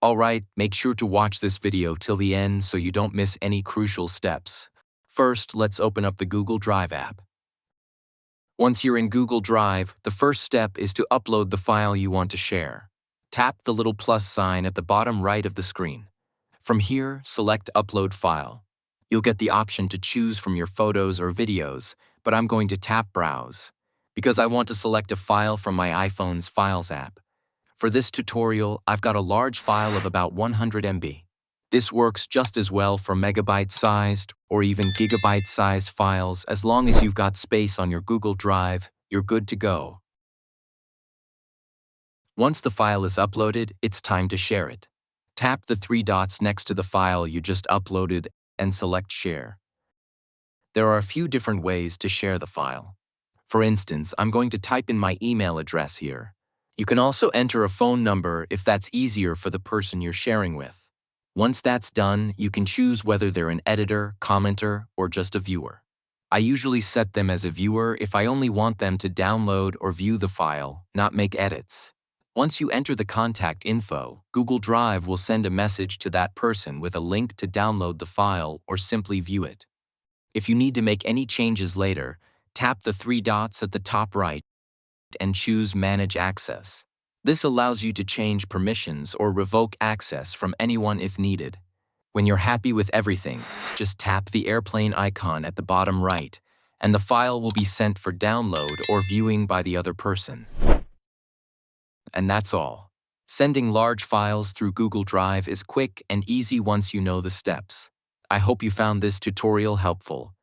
Alright, make sure to watch this video till the end so you don't miss any crucial steps. First, let's open up the Google Drive app. Once you're in Google Drive, the first step is to upload the file you want to share. Tap the little plus sign at the bottom right of the screen. From here, select Upload File. You'll get the option to choose from your photos or videos, but I'm going to tap Browse, because I want to select a file from my iPhone's Files app. For this tutorial, I've got a large file of about 100 MB. This works just as well for megabyte-sized or even gigabyte-sized files. As long as you've got space on your Google Drive, you're good to go. Once the file is uploaded, it's time to share it. Tap the three dots next to the file you just uploaded and select Share. There are a few different ways to share the file. For instance, I'm going to type in my email address here. You can also enter a phone number if that's easier for the person you're sharing with. Once that's done, you can choose whether they're an editor, commenter, or just a viewer. I usually set them as a viewer if I only want them to download or view the file, not make edits. Once you enter the contact info, Google Drive will send a message to that person with a link to download the file or simply view it. If you need to make any changes later, tap the three dots at the top right and choose Manage Access. This allows you to change permissions or revoke access from anyone if needed. When you're happy with everything, just tap the airplane icon at the bottom right, and the file will be sent for download or viewing by the other person. And that's all. Sending large files through Google Drive is quick and easy once you know the steps. I hope you found this tutorial helpful.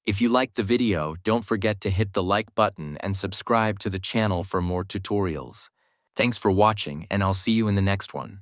If you liked the video, don't forget to hit the like button and subscribe to the channel for more tutorials. Thanks for watching, and I'll see you in the next one.